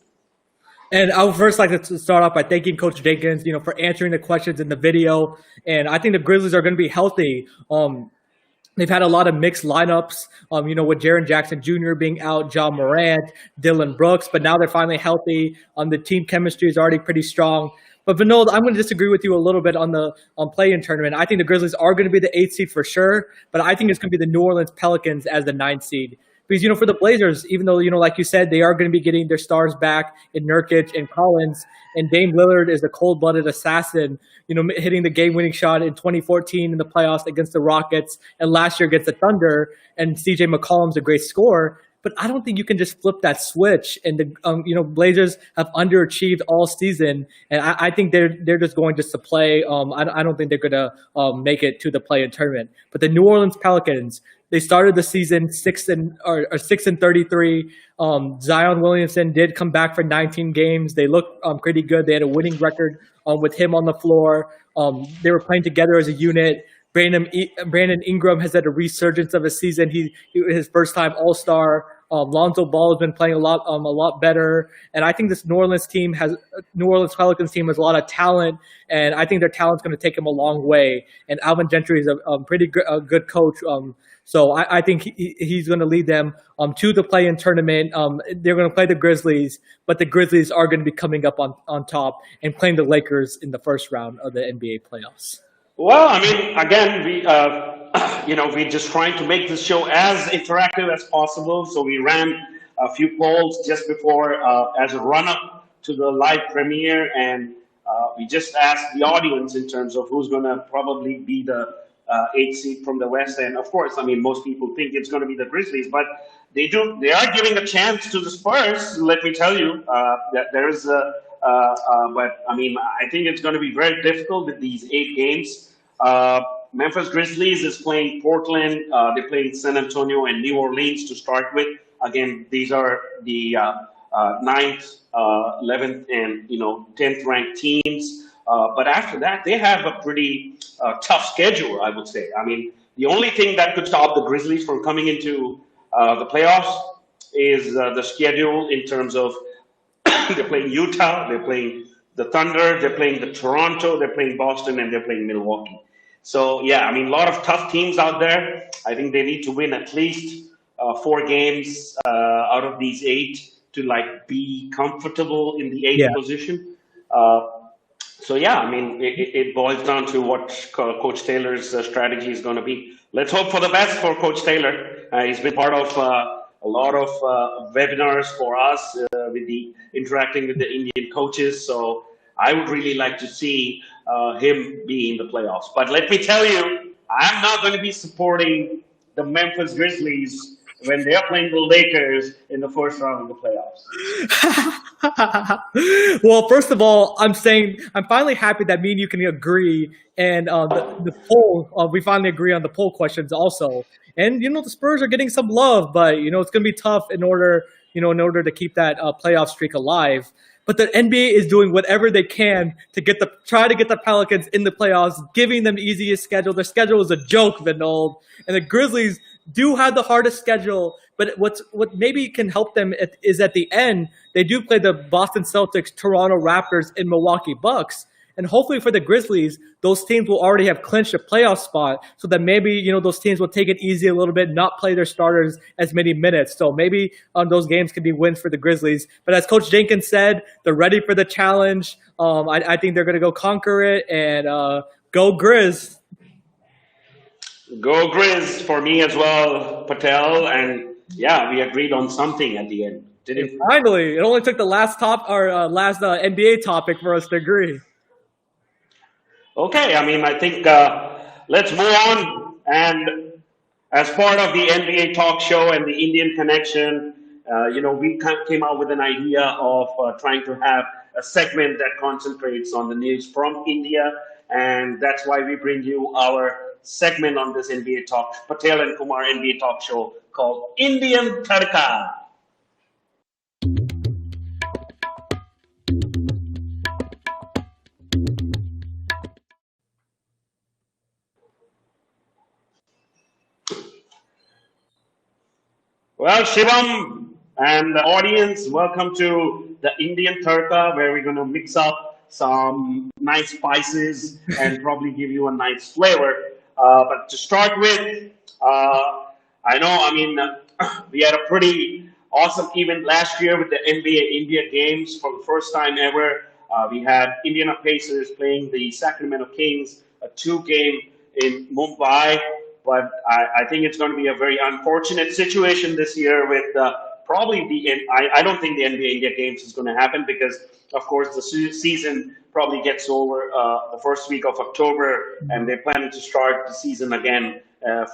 And I would first like to start off by thanking Coach Jenkins, for answering the questions in the video. And I think the Grizzlies are going to be healthy. They've had a lot of mixed lineups, with Jaren Jackson Jr. being out, Ja Morant, Dylan Brooks, but now they're finally healthy. The team chemistry is already pretty strong. But Vinod, I'm going to disagree with you a little bit on the play-in tournament. I think the Grizzlies are going to be the 8th seed for sure, but I think it's going to be the New Orleans Pelicans as the 9th seed. Because, for the Blazers, even though, like you said, they are going to be getting their stars back in Nurkic and Collins, and Dame Lillard is a cold-blooded assassin, hitting the game-winning shot in 2014 in the playoffs against the Rockets, and last year against the Thunder, and CJ McCollum's a great scorer. But I don't think you can just flip that switch. And the Blazers have underachieved all season, and I think they're just going just to play. I don't think they're going to make it to the play-in tournament. But the New Orleans Pelicans, they started the season 6-33. Zion Williamson did come back for 19 games. They looked pretty good. They had a winning record with him on the floor. They were playing together as a unit. Brandon Ingram has had a resurgence of a season. He his first time All-Star. Lonzo Ball has been playing a lot better, and I think this New Orleans Pelicans team has a lot of talent, and I think their talent's going to take them a long way. And Alvin Gentry is a pretty good coach, so I think he's going to lead them to the play-in tournament. They're going to play the Grizzlies, but the Grizzlies are going to be coming up on top and playing the Lakers in the first round of the NBA playoffs. Well, I mean, again, we're just trying to make this show as interactive as possible. So we ran a few polls just before as a run-up to the live premiere, and we just asked the audience in terms of who's going to probably be the 8th seed from the West. And of course, I mean, most people think it's going to be the Grizzlies, but they are giving a chance to the Spurs. Let me tell you, that there is But I mean, I think it's going to be very difficult with these 8 games. Memphis Grizzlies is playing Portland. They're playing San Antonio and New Orleans to start with. Again, these are the 9th, 11th, and 10th ranked teams. But after that, they have a pretty tough schedule, I would say. I mean, the only thing that could stop the Grizzlies from coming into the playoffs is the schedule in terms of they're playing Utah, they're playing the Thunder, they're playing the Toronto, they're playing Boston, and they're playing Milwaukee. So, yeah, I mean, a lot of tough teams out there. I think they need to win at least 4 games out of these 8 to, be comfortable in the 8th position. So, yeah, I mean, it boils down to what Coach Taylor's strategy is going to be. Let's hope for the best for Coach Taylor. He's been part of a lot of webinars for us interacting with the Indian coaches. So I would really like to see him be in the playoffs. But let me tell you, I'm not going to be supporting the Memphis Grizzlies when they're playing the Lakers in the first round of the playoffs. Well, first of all, I'm finally happy that me and you can agree, and the poll, we finally agree on the poll questions also. And the Spurs are getting some love, but it's going to be tough in order to keep that playoff streak alive. But the NBA is doing whatever they can to try to get the Pelicans in the playoffs, giving them the easiest schedule. Their schedule is a joke, Vinod, and the Grizzlies do have the hardest schedule. But what maybe can help them is at the end they do play the Boston Celtics, Toronto Raptors, and Milwaukee Bucks. And hopefully for the Grizzlies, those teams will already have clinched a playoff spot so that maybe, those teams will take it easy a little bit, not play their starters as many minutes. So maybe those games can be wins for the Grizzlies. But as Coach Jenkins said, they're ready for the challenge. I think they're going to go conquer it and go Grizz. Go Grizz for me as well, Patel. And yeah, we agreed on something at the end, didn't we? Finally, it only took the last NBA topic for us to agree. Okay, I mean, I think let's move on. And as part of the NBA talk show and the Indian connection, we came out with an idea of trying to have a segment that concentrates on the news from India. And that's why we bring you our segment on this NBA talk, Patel and Kumar NBA talk show called Indian Tadka. Well, Shivam and the audience, welcome to the Indian Tadka, where we're going to mix up some nice spices and probably give you a nice flavor. But to start with, we had a pretty awesome event last year with the NBA India games for the first time ever. We had Indiana Pacers playing the Sacramento Kings, a 2-game in Mumbai. But I think it's going to be a very unfortunate situation this year with probably I don't think the NBA India games is going to happen because, of course, the season probably gets over the first week of October, and they're planning to start the season again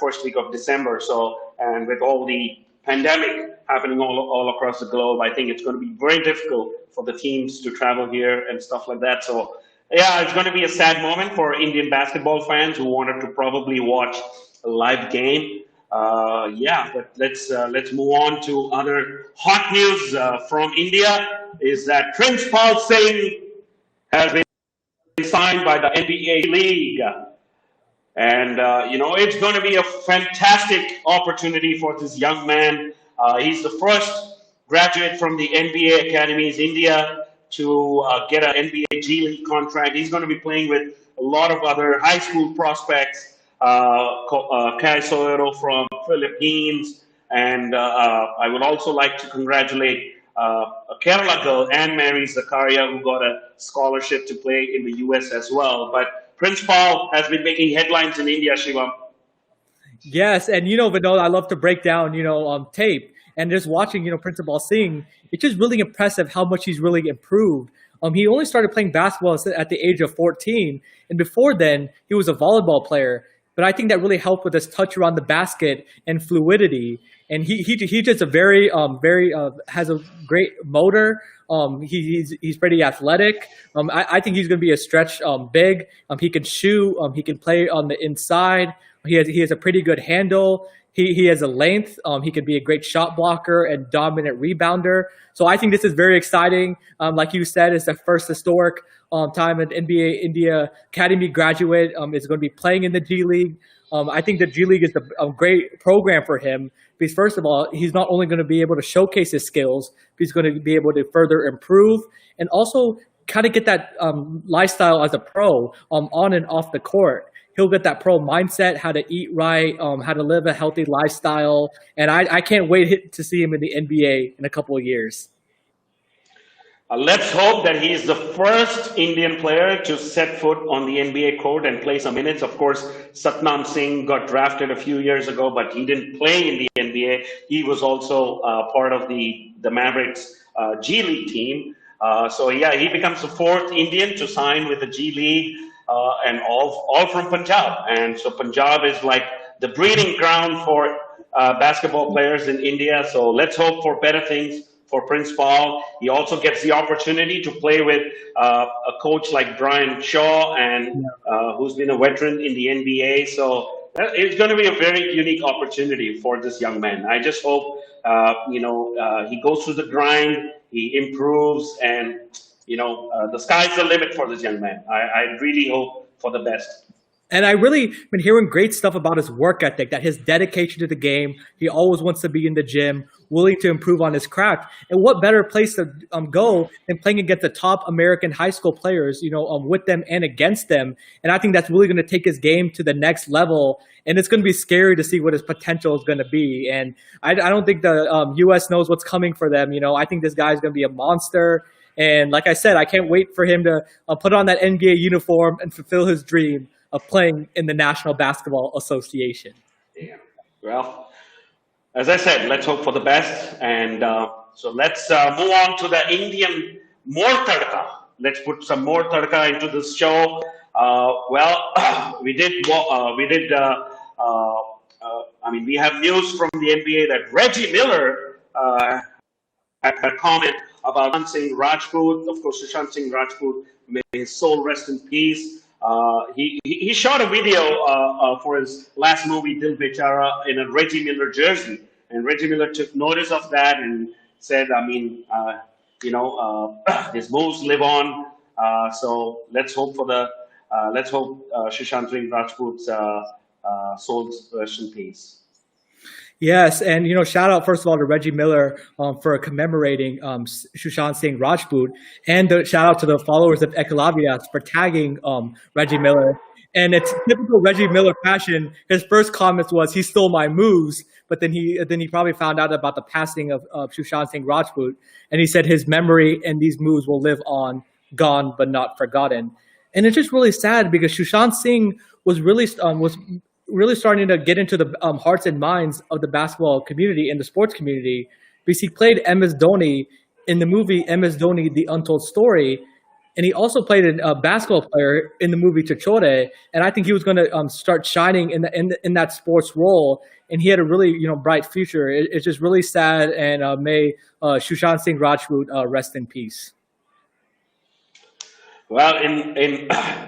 first week of December. So, and with all the pandemic happening all across the globe, I think it's going to be very difficult for the teams to travel here and stuff like that. So, yeah, it's going to be a sad moment for Indian basketball fans who wanted to probably watch a live game. But let's move on to other hot news from India. Is that Princepal Singh has been signed by the NBA League, and it's going to be a fantastic opportunity for this young man. He's the first graduate from the NBA Academies India to get an NBA G League contract. He's going to be playing with a lot of other high school prospects. Kai Soero from Philippines, and I would also like to congratulate a Kerala girl, Anne Mary Zakaria, who got a scholarship to play in the US as well. But Princepal has been making headlines in India, Shivam. Yes, and Vinod, I love to break down tape, and just watching Princepal Singh, it's just really impressive how much he's really improved. He only started playing basketball at the age of 14, and before then he was a volleyball player. But I think that really helped with his touch around the basket and fluidity. And he just a very has a great motor. He's pretty athletic. I think he's going to be a stretch big. He can shoot. He can play on the inside. He has a pretty good handle. He has a length. He can be a great shot blocker and dominant rebounder. So I think this is very exciting. Like you said, it's the first historic time an NBA India Academy graduate is going to be playing in the G League. I think the G League is a great program for him because, first of all, he's not only going to be able to showcase his skills, but he's going to be able to further improve and also kind of get that lifestyle as a pro on and off the court. He'll get that pro mindset, how to eat right, how to live a healthy lifestyle. And I can't wait to see him in the NBA in a couple of years. Let's hope that he is the first Indian player to set foot on the NBA court and play some minutes. Of course, Satnam Singh got drafted a few years ago, but he didn't play in the NBA. He was also part of the Mavericks G League team. So yeah, he becomes the fourth Indian to sign with the G League. And all from Punjab. And so Punjab is like the breeding ground for basketball players in India. So let's hope for better things for Princepal. He also gets the opportunity to play with a coach like Brian Shaw, and who's been a veteran in the NBA. So it's going to be a very unique opportunity for this young man. I just hope, he goes through the grind, he improves, and the sky's the limit for this young man. I really hope for the best. And I really been hearing great stuff about his work ethic, that his dedication to the game. He always wants to be in the gym, willing to improve on his craft. And what better place to go than playing against the top American high school players, with them and against them. And I think that's really going to take his game to the next level. And it's going to be scary to see what his potential is going to be. And I don't think the U.S. knows what's coming for them. I think this guy is going to be a monster. And like I said, I can't wait for him to put on that NBA uniform and fulfill his dream of playing in the National Basketball Association. Yeah. Well, as I said, let's hope for the best. And so let's move on to the Indian more tadka. Let's put some more tadka into this show. We have news from the NBA that Reggie Miller had a comment about Sushant Singh Rajput. Of course, Sushant Singh Rajput, may his soul rest in peace. He shot a video for his last movie, Dil Bechara, in a Reggie Miller jersey. And Reggie Miller took notice of that and said, his moves live on. So let's hope Sushant Singh Rajput's soul rest in peace. Yes, and shout out first of all to Reggie Miller for commemorating Sushant Singh Rajput, and shout out to the followers of Ekalavyas for tagging Reggie Miller. And it's typical Reggie Miller fashion. His first comment was, "He stole my moves," but then he probably found out about the passing of Sushant Singh Rajput, and he said his memory and these moves will live on, gone but not forgotten. And it's just really sad because Sushant Singh was really starting to get into the hearts and minds of the basketball community and the sports community, because he played MS Dhoni in the movie MS Dhoni: The Untold Story, and he also played a basketball player in the movie Chhichhore. And I think he was going to start shining in that sports role, and he had a really bright future. It's just really sad, and may Sushant Singh Rajput rest in peace. Well,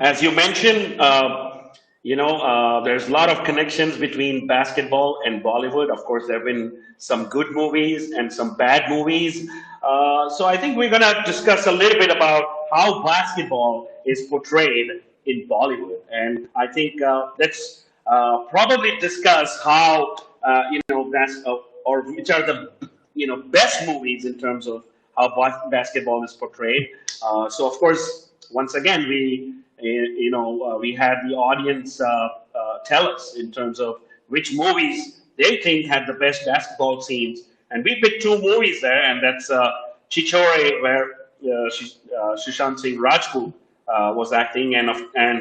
as you mentioned. There's a lot of connections between basketball and Bollywood. Of course, there have been some good movies and some bad movies. So I think we're going to discuss a little bit about how basketball is portrayed in Bollywood. And I think let's probably discuss how, or which are the, best movies in terms of how basketball is portrayed. So, of course, once again, we had the audience tell us in terms of which movies they think had the best basketball scenes. And we picked two movies there, and that's Chhichhore, where Sushant Singh Rajput was acting, and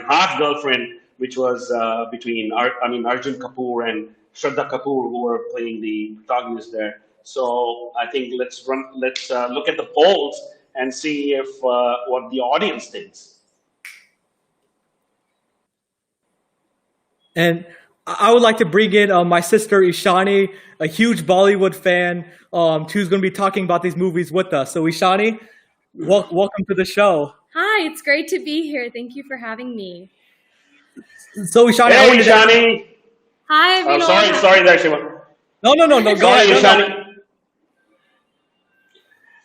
Half Girlfriend, which was between Arjun Kapoor and Shraddha Kapoor, who were playing the protagonists there. So I think let's look at the polls and see if what the audience thinks. And I would like to bring in my sister Ishani, a huge Bollywood fan, who's going to be talking about these movies with us. So Ishani, Welcome to the show. Hi, it's great to be here. Thank you for having me. So, Ishani, I Hey, wanted to. Ishani. Hi, Oh, Vinod. sorry, there, Shiva. No. Go Sorry, ahead. No. Ishani.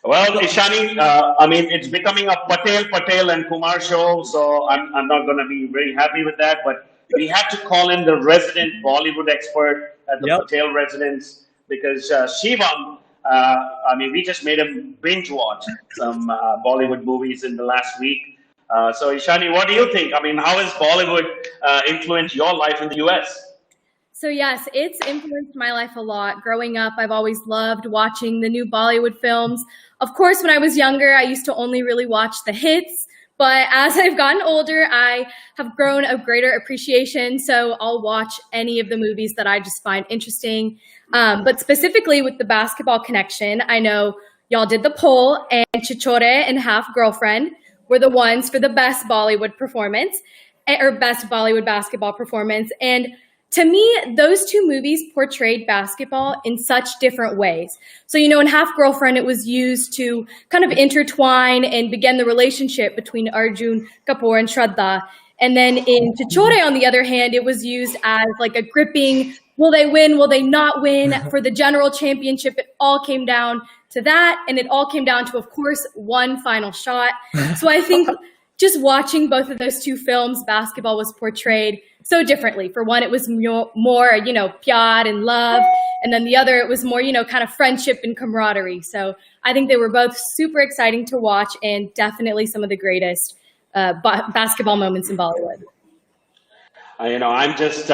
Well, Ishani, I mean, it's becoming a Patel and Kumar show, so I'm not going to be very happy with that. But we had to call in the resident Bollywood expert at the Yep. Patel residence because Shivam, I mean, we just made him binge watch some Bollywood movies in the last week. So, Ishani, what do you think? I mean, how has Bollywood influenced your life in the US? So, yes, it's influenced my life a lot. Growing up, I've always loved watching the new Bollywood films. Of course, when I was younger, I used to only really watch the hits. But as I've gotten older, I have grown a greater appreciation. So I'll watch any of the movies that I just find interesting. But specifically with the basketball connection, I know y'all did the poll, and Chhichhore and Half Girlfriend were the ones for the best Bollywood performance or best Bollywood basketball performance. And to me, those two movies portrayed basketball in such different ways. So, in Half Girlfriend, it was used to kind of intertwine and begin the relationship between Arjun Kapoor and Shraddha. And then in Chhichhore, on the other hand, it was used as like a gripping, will they win, will they not win? For the general championship, it all came down to that. And it all came down to, of course, one final shot. So I think just watching both of those two films, basketball was portrayed so differently. For one, it was more, pyar and love. And then the other, it was more, kind of friendship and camaraderie. So I think they were both super exciting to watch and definitely some of the greatest basketball moments in Bollywood. I'm just,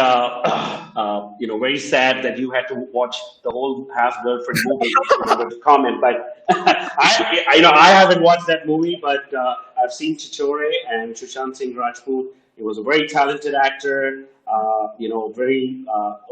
very sad that you had to watch the whole Half Girlfriend movie in order to comment. But I haven't watched that movie, but I've seen Chhichhore and Sushant Singh Rajput. He was a very talented actor, very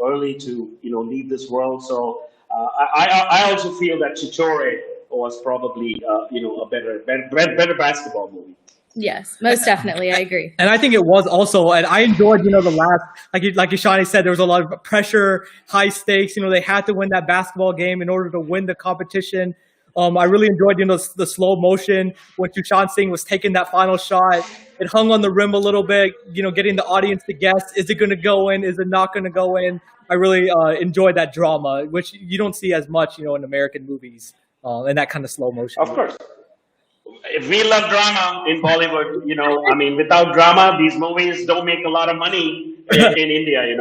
early to, leave this world. So I also feel that Chhichhore was probably, a better basketball movie. Yes, most definitely. I agree. And I think it was also, and I enjoyed, the last, like Ishani said, there was a lot of pressure, high stakes. They had to win that basketball game in order to win the competition. I really enjoyed, the slow motion when Sushant Singh was taking that final shot. It hung on the rim a little bit, getting the audience to guess, is it going to go in? Is it not going to go in? I really enjoyed that drama, which you don't see as much, in American movies, and that kind of slow motion. Of course. We love drama in Bollywood, without drama, these movies don't make a lot of money in India,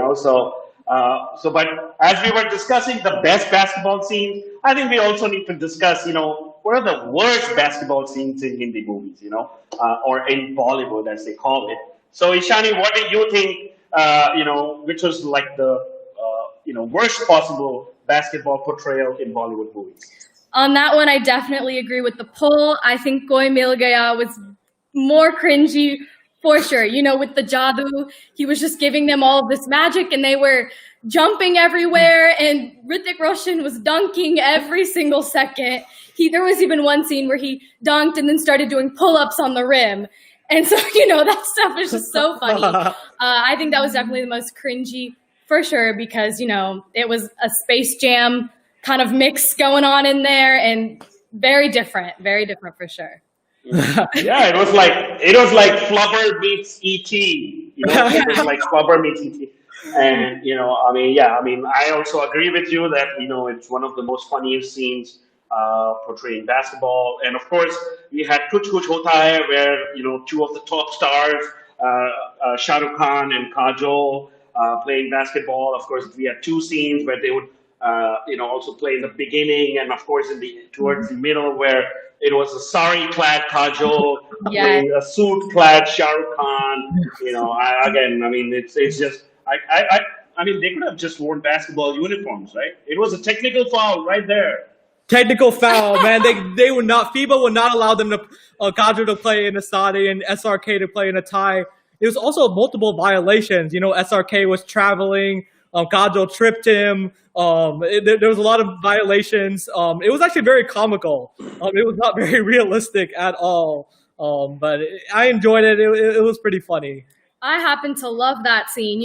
but as we were discussing the best basketball scenes, I think we also need to discuss, what are the worst basketball scenes in Hindi movies, or in Bollywood as they call it. So Ishani, what do you think, which was like the, worst possible basketball portrayal in Bollywood movies? On that one, I definitely agree with the poll. I think Koi Mil Gaya was more cringy for sure. With the Jadoo, he was just giving them all of this magic and they were jumping everywhere and Hrithik Roshan was dunking every single second. There was even one scene where he dunked and then started doing pull-ups on the rim. And so, that stuff was just so funny. I think that was definitely the most cringy for sure because, it was a Space Jam kind of mix going on in there and very different for sure. Yeah, it was like Flubber meets E.T. It was like Flubber meets E.T. And I also agree with you that it's one of the most funniest scenes portraying basketball. And of course, we had Kuch Kuch Hota Hai, where two of the top stars, Shah Rukh Khan and Kajol, playing basketball. Of course, we had two scenes where they would also play in the beginning, and of course towards the middle where it was a sari-clad Kajol playing a suit-clad Shah Rukh Khan. It's just they could have just worn basketball uniforms, right? It was a technical foul right there. Technical foul, man. They would not. FIBA would not allow them to Kajol to play in a sadi and SRK to play in a tie. It was also multiple violations. SRK was traveling. Kajol tripped him. There was a lot of violations. It was actually very comical. It was not very realistic at all. But I enjoyed it. It was pretty funny. I happen to love that scene.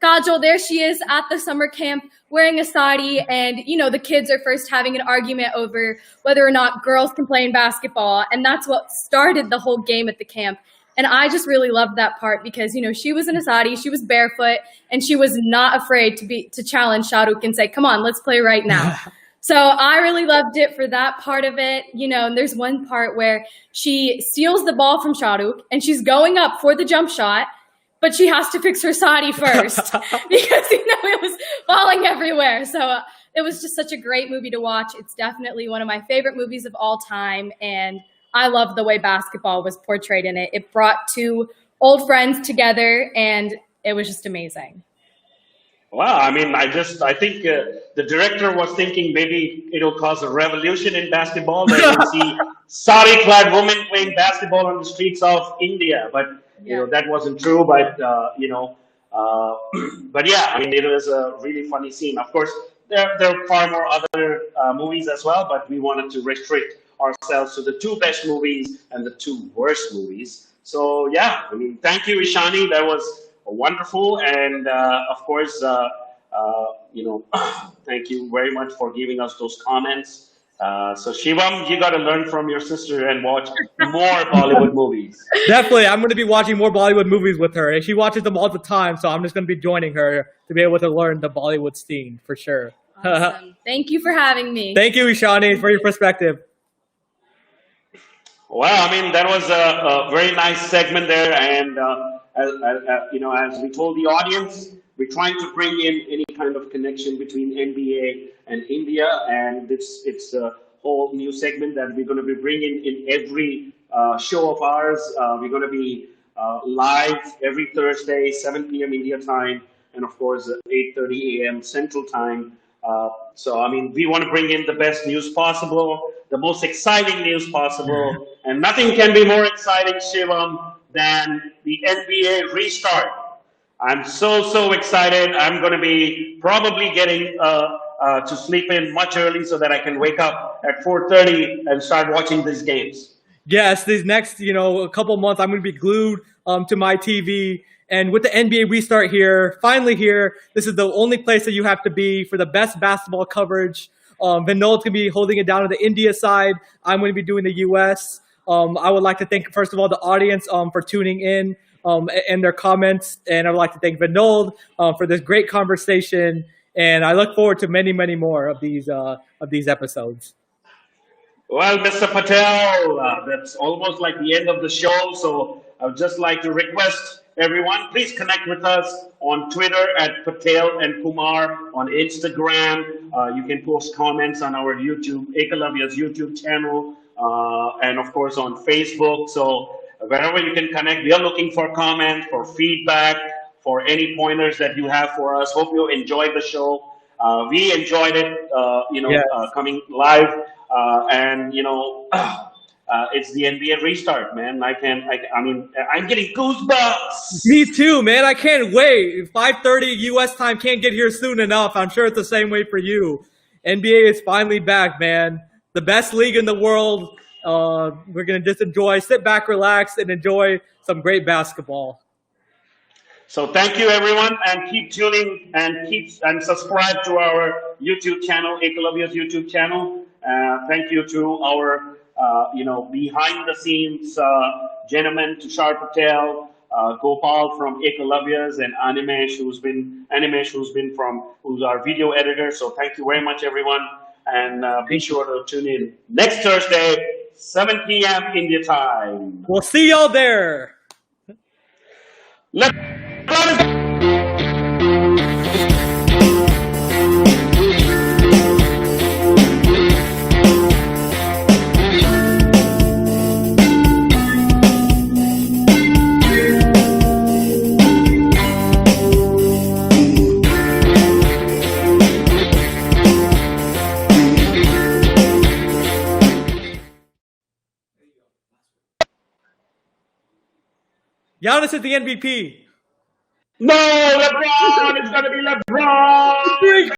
Kajol, there she is at the summer camp wearing a sari, and the kids are first having an argument over whether or not girls can play in basketball, and that's what started the whole game at the camp. And I just really loved that part because she was in a sari, she was barefoot, and she was not afraid to challenge Shahrukh and say, "Come on, let's play right now." So I really loved it for that part of it. And there's one part where she steals the ball from Shahrukh and she's going up for the jump shot, but she has to fix her sari first because, it was falling everywhere. So it was just such a great movie to watch. It's definitely one of my favorite movies of all time. And I love the way basketball was portrayed in it. It brought two old friends together and it was just amazing. Wow, I mean, I think the director was thinking maybe it'll cause a revolution in basketball. That you'll see sari-clad women playing basketball on the streets of India, but that wasn't true. But but yeah, I mean, it was a really funny scene. Of course, there are far more other movies as well, but we wanted to restrict ourselves to the two best movies and the two worst movies. So yeah, I mean, thank you, Ishani. That was wonderful, and of course, thank you very much for giving us those comments. So Shivam, you got to learn from your sister and watch more Bollywood movies. Definitely, I'm going to be watching more Bollywood movies with her, and she watches them all the time. So I'm just going to be joining her to be able to learn the Bollywood scene for sure. Awesome. Thank you for having me. Thank you, Ishani, for your perspective. Well, I mean, that was a very nice segment there, and as we told the audience, we're trying to bring in any kind of connection between NBA and India, and it's a whole new segment that we're going to be bringing in every show of ours. We're going to be live every Thursday, 7 p.m. India time, and of course 8:30 a.m. Central time. So, I mean, we want to bring in the best news possible, the most exciting news possible, and nothing can be more exciting, Shivam, than the NBA restart. I'm so excited. I'm going to be probably getting to sleep in much early so that I can wake up at 4:30 and start watching these games. Yes, these next, a couple months, I'm going to be glued to my TV. And with the NBA restart here, finally here, this is the only place that you have to be for the best basketball coverage. Vinod's going to be holding it down on the India side. I'm going to be doing the U.S. I would like to thank, first of all, the audience for tuning in and their comments. And I would like to thank Vinod for this great conversation. And I look forward to many, many more of these episodes. Well, Mr. Patel, that's almost like the end of the show. So I would just like to request everyone, please connect with us on Twitter at Patel and Kumar, on Instagram. You can post comments on our YouTube, Ekalavyas YouTube channel, and of course on Facebook. So wherever you can connect, we are looking for comments, for feedback, for any pointers that you have for us. Hope you enjoyed the show. We enjoyed it, coming live, and it's the NBA restart, man. I'm getting goosebumps. Me too, man. I can't wait. 5:30 U.S. time can't get here soon enough. I'm sure it's the same way for you. NBA is finally back, man. The best league in the world. We're going to just sit back, relax, and enjoy some great basketball. So thank you, everyone, and keep tuning and subscribe to our YouTube channel, Ekalavyas YouTube channel. Thank you to our behind the scenes gentlemen, Tushar Patel, Gopal from Ekalavyas, and Animesh, who's our video editor. So thank you very much, everyone, and be sure to tune in next Thursday, 7 p.m. India time. We'll see y'all there. Giannis is the MVP. No, LeBron! It's going to be LeBron!